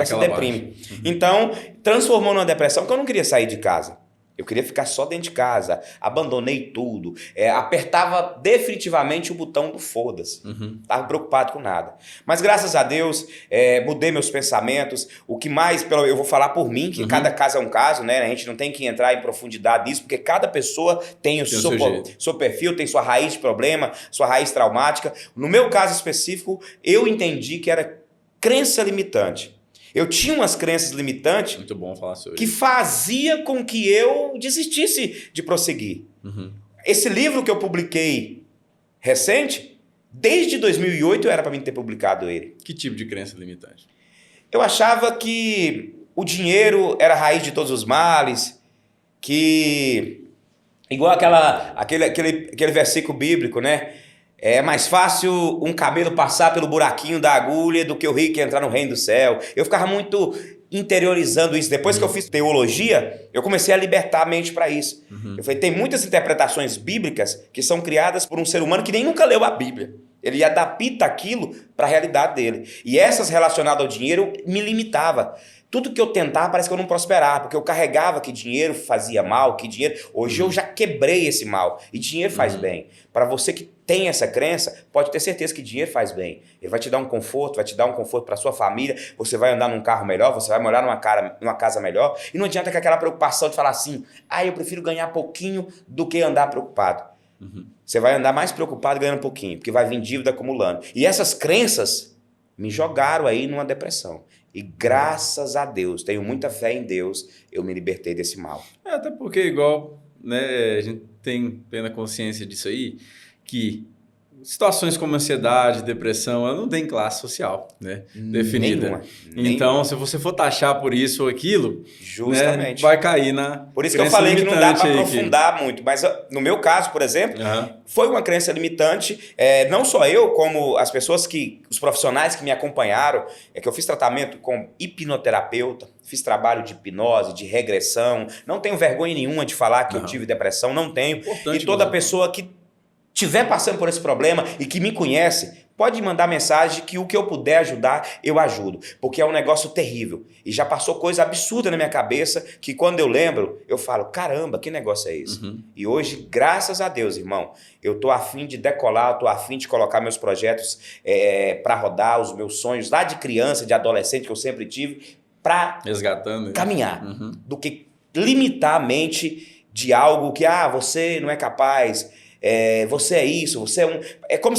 [SPEAKER 2] se deprime. Então, transformou numa depressão que eu não queria sair de casa. Eu queria ficar só dentro de casa, abandonei tudo, apertava definitivamente o botão do foda-se, estava preocupado com nada. Mas graças a Deus, mudei meus pensamentos, o que mais, eu vou falar por mim, que cada caso é um caso, né? A gente não tem que entrar em profundidade nisso, porque cada pessoa tem o seu perfil, tem sua raiz de problema, sua raiz traumática. No meu caso específico, eu entendi que era crença limitante. Eu tinha umas crenças limitantes
[SPEAKER 1] muito bom falar sobre
[SPEAKER 2] que fazia com que eu desistisse de prosseguir. Esse livro que eu publiquei recente, desde 2008 era para mim ter publicado ele.
[SPEAKER 1] Que tipo de crença limitante?
[SPEAKER 2] Eu achava que o dinheiro era a raiz de todos os males, que... Igual aquele versículo bíblico, né? É mais fácil um camelo passar pelo buraquinho da agulha do que o rico entrar no reino do céu. Eu ficava muito interiorizando isso. Depois que eu fiz teologia, eu comecei a libertar a mente para isso. Eu falei, tem muitas interpretações bíblicas que são criadas por um ser humano que nem nunca leu a Bíblia. Ele adapta aquilo para a realidade dele. E essas relacionadas ao dinheiro me limitava. Tudo que eu tentava parece que eu não prosperava, porque eu carregava que dinheiro fazia mal, que dinheiro... Hoje eu já quebrei esse mal. E dinheiro faz bem. Para você que tem essa crença, pode ter certeza que dinheiro faz bem. Ele vai te dar um conforto, vai te dar um conforto para sua família, você vai andar num carro melhor, você vai morar numa casa melhor. E não adianta com aquela preocupação de falar assim, eu prefiro ganhar pouquinho do que andar preocupado. Você vai andar mais preocupado ganhando pouquinho, porque vai vir dívida acumulando. E essas crenças me jogaram aí numa depressão. E graças a Deus, tenho muita fé em Deus, eu me libertei desse mal.
[SPEAKER 1] Até porque igual, né, a gente tem plena consciência disso aí, que situações como ansiedade, depressão, ela não tem classe social, né? Definida. Então, se você for taxar por isso ou aquilo,
[SPEAKER 2] justamente,
[SPEAKER 1] né, vai cair na
[SPEAKER 2] por isso que eu falei que não dá para aprofundar
[SPEAKER 1] que...
[SPEAKER 2] muito. Mas no meu caso, por exemplo, foi uma crença limitante. Não só eu, como as pessoas os profissionais que me acompanharam, que eu fiz tratamento com hipnoterapeuta, fiz trabalho de hipnose, de regressão. Não tenho vergonha nenhuma de falar que eu tive depressão, não tenho.
[SPEAKER 1] Importante,
[SPEAKER 2] e toda pessoa que estiver passando por esse problema e que me conhece, pode mandar mensagem que o que eu puder ajudar, eu ajudo. Porque é um negócio terrível. E já passou coisa absurda na minha cabeça que quando eu lembro, eu falo, caramba, que negócio é esse? E hoje, graças a Deus, irmão, eu tô a fim de decolar, eu tô a fim de colocar meus projetos para rodar, os meus sonhos lá de criança, de adolescente que eu sempre tive, para caminhar. Do que limitar a mente de algo que, você não é capaz... você é isso, você é um... É como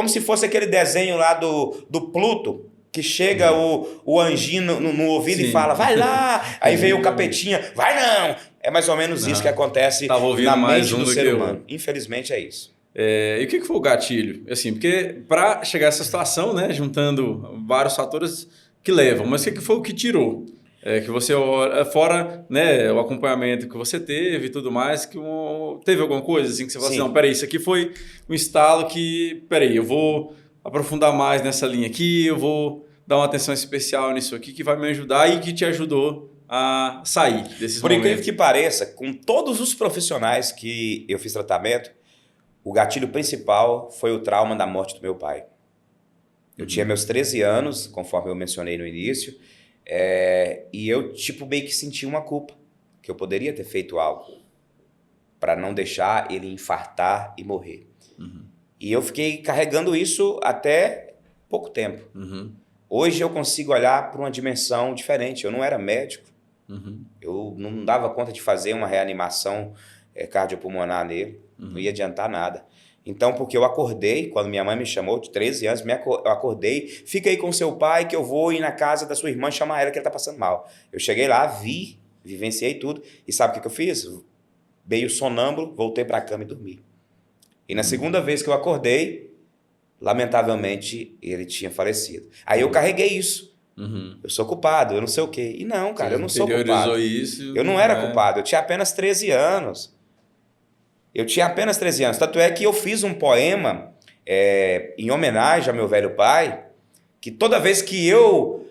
[SPEAKER 2] se fosse aquele desenho lá do Pluto, que chega o anjinho no ouvido e fala, vai lá, aí vem o capetinha, vai não! É mais ou menos isso que acontece na mente do ser humano. Infelizmente é isso.
[SPEAKER 1] E o que foi o gatilho? Assim, porque para chegar a essa situação, né, juntando vários fatores que levam, mas o que foi o que tirou? Que você, fora, né, o acompanhamento que você teve e tudo mais, que teve alguma coisa assim que você falou assim, não, peraí, isso aqui foi um estalo que, peraí, eu vou aprofundar mais nessa linha aqui, eu vou dar uma atenção especial nisso aqui que vai me ajudar e que te ajudou a sair desses momentos.
[SPEAKER 2] Por incrível que pareça, com todos os profissionais que eu fiz tratamento, o gatilho principal foi o trauma da morte do meu pai. Eu tinha meus 13 anos, conforme eu mencionei no início, e eu meio que senti uma culpa, que eu poderia ter feito algo para não deixar ele infartar e morrer. E eu fiquei carregando isso até pouco tempo. Hoje eu consigo olhar para uma dimensão diferente. Eu não era médico, eu não dava conta de fazer uma reanimação cardiopulmonar nele, não ia adiantar nada. Então, porque eu acordei, quando minha mãe me chamou, de 13 anos, eu acordei, fica aí com seu pai que eu vou ir na casa da sua irmã chamar ela que ela tá passando mal. Eu cheguei lá, vivenciei tudo, e sabe o que eu fiz? Meio sonâmbulo, voltei para a cama e dormi. E na segunda vez que eu acordei, lamentavelmente, ele tinha falecido. Aí eu carreguei isso. Eu sou culpado, eu não sei o quê. E não, cara, eu não sou culpado. Eu não era culpado, eu tinha apenas 13 anos. Tanto é que eu fiz um poema em homenagem ao meu velho pai, que toda vez que eu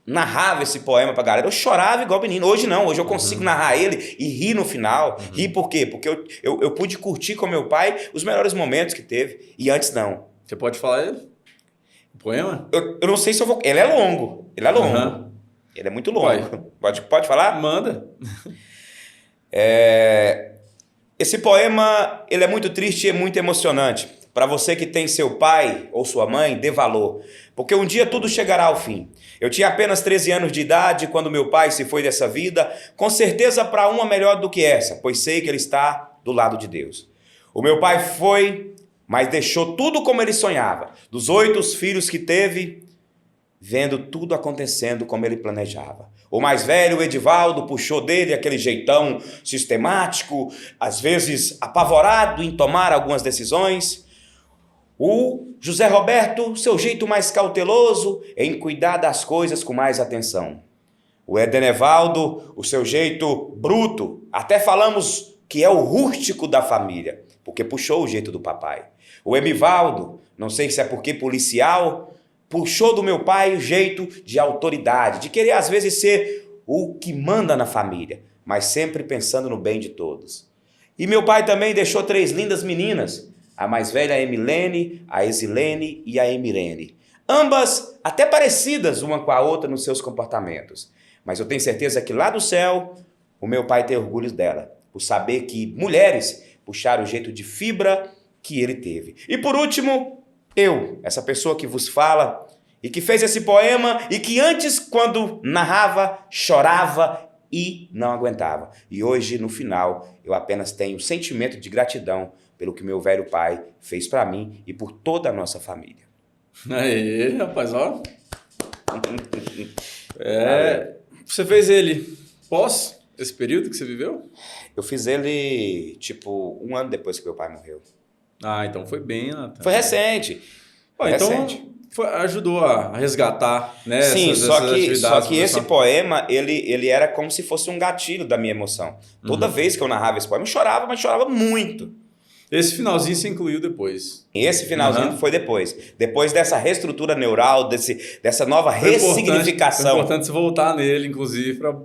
[SPEAKER 2] narrava esse poema pra galera, eu chorava igual menino. Hoje não, hoje eu consigo narrar ele e rir no final. Rir por quê? Porque eu pude curtir com meu pai os melhores momentos que teve. E antes não.
[SPEAKER 1] Você pode falar ele? O poema?
[SPEAKER 2] Eu não sei se eu vou... Ele é longo. Ele é muito longo. Pode falar?
[SPEAKER 1] Manda.
[SPEAKER 2] Esse poema, ele é muito triste e é muito emocionante. Para você que tem seu pai ou sua mãe, dê valor. Porque um dia tudo chegará ao fim. Eu tinha apenas 13 anos de idade quando meu pai se foi dessa vida, com certeza para uma melhor do que essa, pois sei que ele está do lado de Deus. O meu pai foi, mas deixou tudo como ele sonhava. Dos 8 filhos que teve, vendo tudo acontecendo como ele planejava. O mais velho, o Edivaldo, puxou dele aquele jeitão sistemático, às vezes apavorado em tomar algumas decisões. O José Roberto, seu jeito mais cauteloso em cuidar das coisas com mais atenção. O Edenevaldo, o seu jeito bruto, até falamos que é o rústico da família, porque puxou o jeito do papai. O Emivaldo, não sei se é porque policial, puxou do meu pai o jeito de autoridade, de querer às vezes ser o que manda na família, mas sempre pensando no bem de todos. E meu pai também deixou 3 lindas meninas, a mais velha a Emilene, a Exilene e a Emirene. Ambas até parecidas uma com a outra nos seus comportamentos. Mas eu tenho certeza que lá do céu, o meu pai tem orgulho dela, por saber que mulheres puxaram o jeito de fibra que ele teve. E por último, eu, essa pessoa que vos fala e que fez esse poema e que antes, quando narrava, chorava e não aguentava. E hoje, no final, eu apenas tenho sentimento de gratidão pelo que meu velho pai fez para mim e por toda a nossa família.
[SPEAKER 1] Aí, rapaz, ó. Você fez ele pós esse período que você viveu?
[SPEAKER 2] Eu fiz ele, 1 ano depois que meu pai morreu.
[SPEAKER 1] Ah, então foi bem, Nathan.
[SPEAKER 2] Foi recente.
[SPEAKER 1] Pô, então ajudou a resgatar, né?
[SPEAKER 2] Sim,
[SPEAKER 1] essas
[SPEAKER 2] só
[SPEAKER 1] atividades.
[SPEAKER 2] que esse poema, ele era como se fosse um gatilho da minha emoção. Toda vez que eu narrava esse poema, eu chorava, mas chorava muito.
[SPEAKER 1] Esse finalzinho você incluiu depois.
[SPEAKER 2] Esse finalzinho foi depois. Depois dessa reestrutura neural, dessa nova ressignificação.
[SPEAKER 1] É importante você voltar nele, inclusive, para,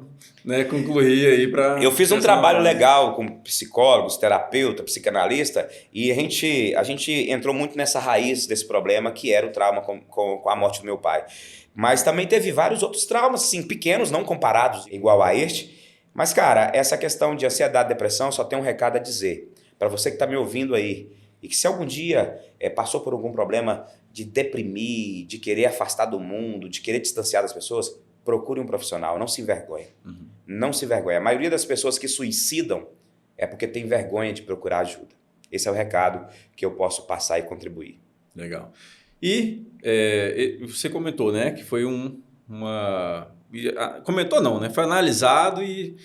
[SPEAKER 1] né, concluir aí.
[SPEAKER 2] Eu fiz um trabalho legal com psicólogos, terapeuta, psicanalista, e a gente entrou muito nessa raiz desse problema, que era o trauma com a morte do meu pai. Mas também teve vários outros traumas, assim, pequenos, não comparados igual a este. Mas, cara, essa questão de ansiedade e depressão só tem um recado a dizer. Para você que está me ouvindo aí, e que se algum dia passou por algum problema de deprimir, de querer afastar do mundo, de querer distanciar das pessoas, procure um profissional, não se envergonhe. Não se envergonhe. A maioria das pessoas que suicidam é porque tem vergonha de procurar ajuda. Esse é o recado que eu posso passar e contribuir.
[SPEAKER 1] Legal. E você comentou, né, que foi comentou não, né? Foi analisado e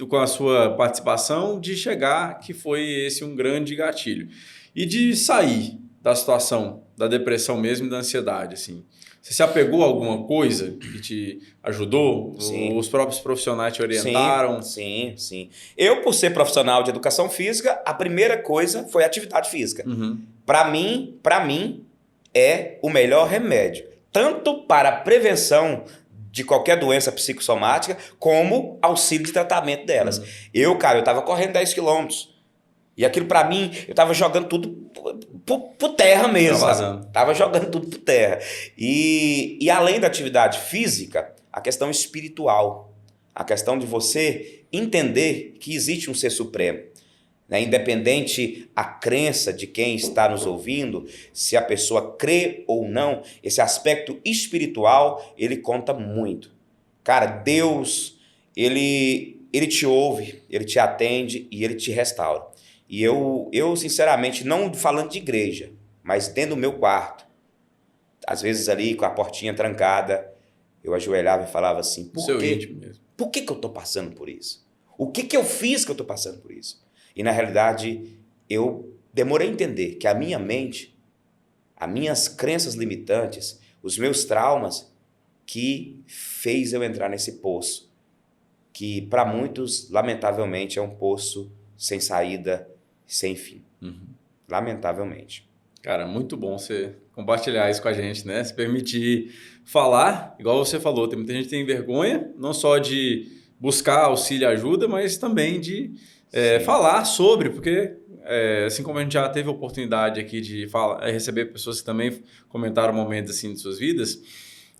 [SPEAKER 1] com a sua participação de chegar que foi esse um grande gatilho. E de sair da situação da depressão mesmo e da ansiedade, assim. Você se apegou a alguma coisa que te ajudou?
[SPEAKER 2] Sim.
[SPEAKER 1] Os próprios profissionais te orientaram?
[SPEAKER 2] Sim. Eu, por ser profissional de educação física, a primeira coisa foi a atividade física. Para mim, é o melhor remédio. Tanto para a prevenção de qualquer doença psicossomática, como auxílio de tratamento delas. Eu tava correndo 10 quilômetros. E aquilo para mim, eu tava jogando tudo por terra mesmo. Tava jogando tudo por terra. E além da atividade física, a questão espiritual. A questão de você entender que existe um ser supremo. Né? Independente a crença de quem está nos ouvindo, se a pessoa crê ou não, esse aspecto espiritual, ele conta muito. Cara, Deus, ele te ouve, ele te atende e ele te restaura. E eu sinceramente, não falando de igreja, mas dentro do meu quarto, às vezes ali com a portinha trancada, eu ajoelhava e falava assim, por que eu estou passando por isso? O que eu fiz que eu estou passando por isso? E, na realidade, eu demorei a entender que a minha mente, as minhas crenças limitantes, os meus traumas, que fez eu entrar nesse poço, que para muitos, lamentavelmente, é um poço sem saída, sem fim. Lamentavelmente.
[SPEAKER 1] Cara, muito bom você compartilhar isso com a gente, né? Se permitir falar, igual você falou, tem muita gente que tem vergonha, não só de buscar auxílio e ajuda, mas também de falar sobre, porque assim como a gente já teve a oportunidade aqui de receber pessoas que também comentaram momentos assim de suas vidas,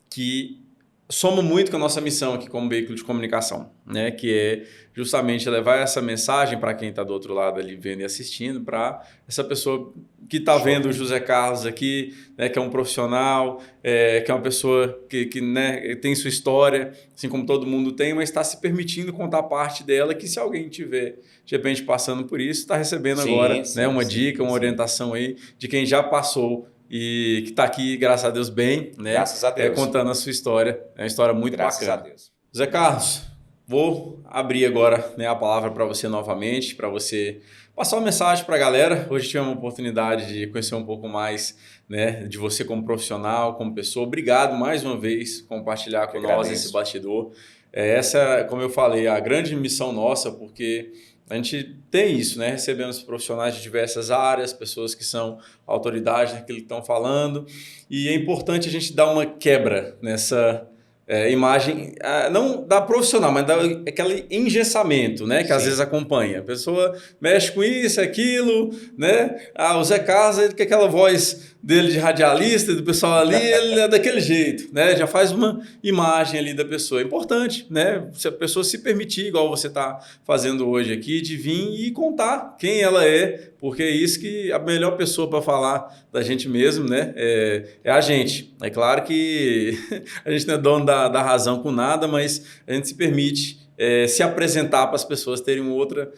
[SPEAKER 1] que soma muito com a nossa missão aqui como veículo de comunicação, né? Que é justamente levar essa mensagem para quem está do outro lado ali vendo e assistindo, para essa pessoa que está vendo o José Carlos aqui, né? Que é um profissional, que é uma pessoa que né, tem sua história, assim como todo mundo tem, mas está se permitindo contar parte dela, que se alguém tiver de repente passando por isso, está recebendo agora né, uma dica, uma orientação aí de quem já passou e que está aqui, graças a Deus, bem, né?
[SPEAKER 2] Graças a Deus.
[SPEAKER 1] Contando a sua história. É uma história muito bacana.
[SPEAKER 2] Graças a Deus.
[SPEAKER 1] Zé Carlos, vou abrir agora né, a palavra para você novamente, para você passar uma mensagem para a galera. Hoje tivemos a oportunidade de conhecer um pouco mais né, de você como profissional, como pessoa. Obrigado mais uma vez por compartilhar com nós esse bastidor. Essa, como eu falei, a grande missão nossa, porque a gente tem isso, né? Recebemos profissionais de diversas áreas, pessoas que são autoridade naquilo que estão falando, e é importante a gente dar uma quebra nessa imagem, não da profissional, mas daquele engessamento, né? Que às vezes acompanha. A pessoa mexe com isso, aquilo, né? O Zé Carlos, com aquela voz dele de radialista, do pessoal ali, ele é daquele jeito, né? Já faz uma imagem ali da pessoa. É importante, né? Se a pessoa se permitir, igual você está fazendo hoje aqui, de vir e contar quem ela é, porque é isso que a melhor pessoa para falar da gente mesmo, né? É a gente. É claro que a gente não é dono da razão com nada, mas a gente se permite se apresentar para as pessoas terem uma outra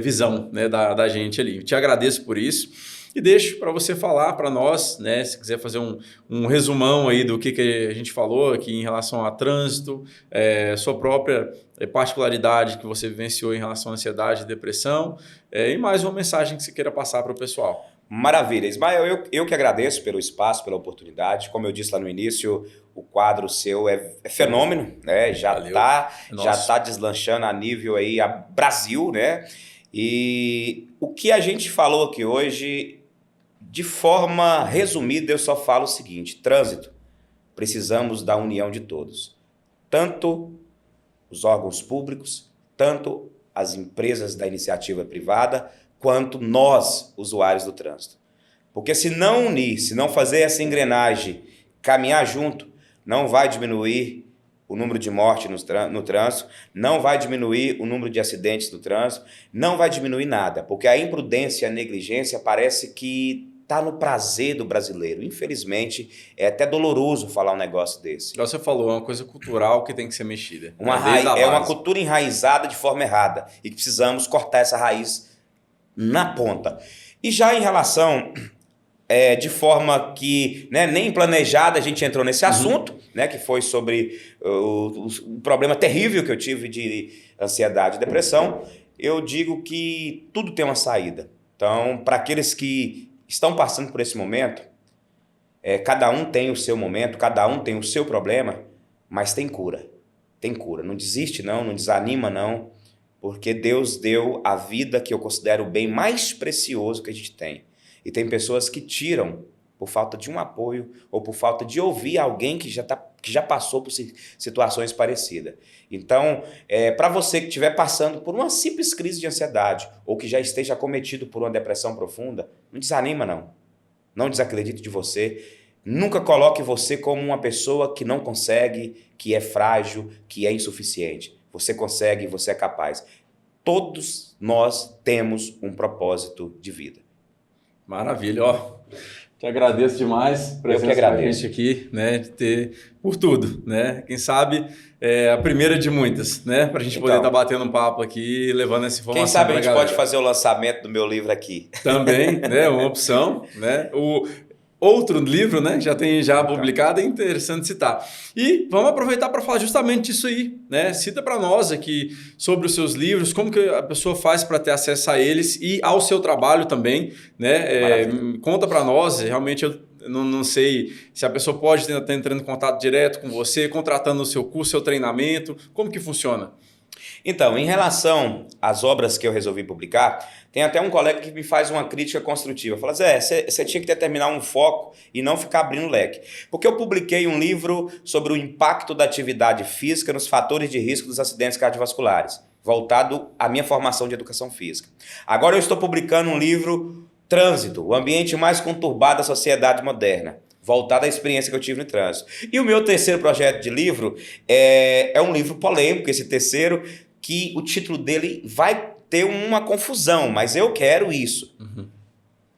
[SPEAKER 1] visão né, da gente ali. Eu te agradeço por isso. E deixo para você falar para nós, né, se quiser fazer um resumão aí do que a gente falou aqui em relação a trânsito, sua própria particularidade que você vivenciou em relação à ansiedade e depressão, e mais uma mensagem que você queira passar para o pessoal.
[SPEAKER 2] Maravilha. Ismael, eu que agradeço pelo espaço, pela oportunidade. Como eu disse lá no início, o quadro seu é fenômeno, né? Já tá deslanchando a nível aí a Brasil, né? E o que a gente falou aqui hoje, de forma resumida, eu só falo o seguinte: trânsito, precisamos da união de todos. Tanto os órgãos públicos, tanto as empresas da iniciativa privada, quanto nós, usuários do trânsito. Porque se não unir, se não fazer essa engrenagem caminhar junto, não vai diminuir o número de mortes no trânsito, não vai diminuir o número de acidentes no trânsito, não vai diminuir nada, porque a imprudência e a negligência parece que está no prazer do brasileiro. Infelizmente, é até doloroso falar um negócio desse.
[SPEAKER 1] Igual você falou, é uma coisa cultural que tem que ser mexida.
[SPEAKER 2] É uma cultura enraizada de forma errada e que precisamos cortar essa raiz na ponta. E já em relação, de forma que nem planejada a gente entrou nesse assunto, né, que foi sobre o problema terrível que eu tive de ansiedade e depressão, eu digo que tudo tem uma saída. Então, para aqueles que estão passando por esse momento, cada um tem o seu momento, cada um tem o seu problema, mas tem cura. Tem cura. Não desiste não desanima não, porque Deus deu a vida que eu considero o bem mais precioso que a gente tem. E tem pessoas que tiram por falta de um apoio ou por falta de ouvir alguém que já passou por situações parecidas. Então, para você que estiver passando por uma simples crise de ansiedade ou que já esteja acometido por uma depressão profunda, não desanima não. Não desacredite de você. Nunca coloque você como uma pessoa que não consegue, que é frágil, que é insuficiente. Você consegue, você é capaz. Todos nós temos um propósito de vida.
[SPEAKER 1] Maravilha, te agradeço demais por
[SPEAKER 2] eu que agradeço.
[SPEAKER 1] A gente aqui, né, de ter por tudo, né? Quem sabe a primeira de muitas, né? Para a gente poder estar batendo um papo aqui e levando essa informação.
[SPEAKER 2] Quem sabe a gente pode fazer o lançamento do meu livro aqui.
[SPEAKER 1] Também, né? Uma opção, né? Outro livro, né, já tem publicado, é interessante citar. E vamos aproveitar para falar justamente disso aí, né? Cita para nós aqui sobre os seus livros, como que a pessoa faz para ter acesso a eles e ao seu trabalho também, né? Conta para nós, realmente eu não sei se a pessoa pode estar entrando em contato direto com você, contratando o seu curso, seu treinamento, como que funciona?
[SPEAKER 2] Então, em relação às obras que eu resolvi publicar, tem até um colega que me faz uma crítica construtiva. Fala, Zé, você tinha que determinar um foco e não ficar abrindo leque. Porque eu publiquei um livro sobre o impacto da atividade física nos fatores de risco dos acidentes cardiovasculares, voltado à minha formação de educação física. Agora eu estou publicando um livro, Trânsito, o ambiente mais conturbado da sociedade moderna, voltado à experiência que eu tive no trânsito. E o meu terceiro projeto de livro é um livro polêmico, esse terceiro, que o título dele vai ter uma confusão, mas eu quero isso.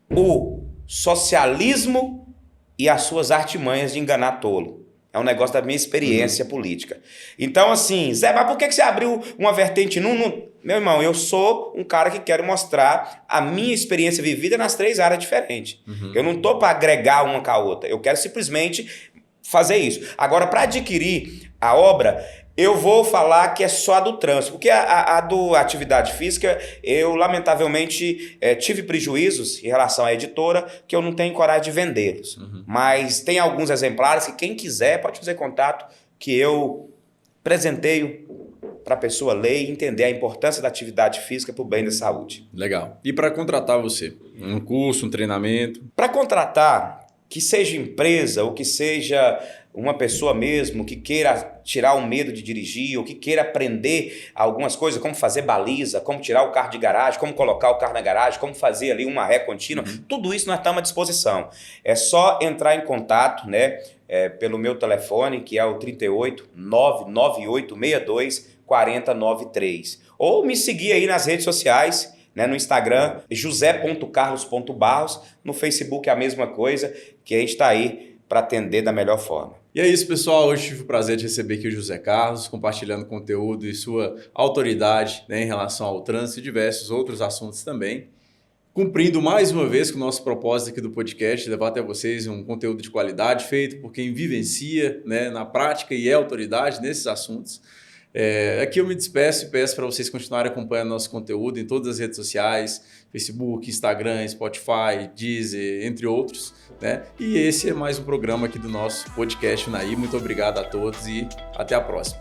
[SPEAKER 2] O socialismo e as suas artimanhas de enganar tolo. É um negócio da minha experiência política. Então, assim, Zé, mas por que você abriu uma vertente? Meu irmão, eu sou um cara que quero mostrar a minha experiência vivida nas 3 áreas diferentes. Eu não estou para agregar uma com a outra. Eu quero simplesmente fazer isso. Agora, para adquirir a obra, eu vou falar que é só a do trânsito, porque a do atividade física, eu lamentavelmente tive prejuízos em relação à editora, que eu não tenho coragem de vendê-los. Mas tem alguns exemplares que quem quiser pode fazer contato, que eu presenteio para a pessoa ler e entender a importância da atividade física para o bem da saúde.
[SPEAKER 1] Legal. E para contratar você? Um curso, um treinamento?
[SPEAKER 2] Para contratar, que seja empresa ou que seja uma pessoa mesmo que queira tirar o medo de dirigir ou que queira aprender algumas coisas, como fazer baliza, como tirar o carro de garagem, como colocar o carro na garagem, como fazer ali uma ré contínua, tudo isso nós estamos à disposição. É só entrar em contato, né, pelo meu telefone, que é o 38 99862 4093. Ou me seguir aí nas redes sociais, né, no Instagram, josé.carlos.barros, no Facebook é a mesma coisa, que a gente está aí para atender da melhor forma.
[SPEAKER 1] E é isso, pessoal. Hoje tive o prazer de receber aqui o José Carlos, compartilhando conteúdo e sua autoridade, né, em relação ao trânsito e diversos outros assuntos também. Cumprindo mais uma vez com o nosso propósito aqui do podcast, levar até vocês um conteúdo de qualidade feito por quem vivencia, né, na prática e é autoridade nesses assuntos. Aqui eu me despeço e peço para vocês continuarem acompanhando nosso conteúdo em todas as redes sociais, Facebook, Instagram, Spotify, Deezer, entre outros, né? E esse é mais um programa aqui do nosso podcast Unai. Muito obrigado a todos e até a próxima.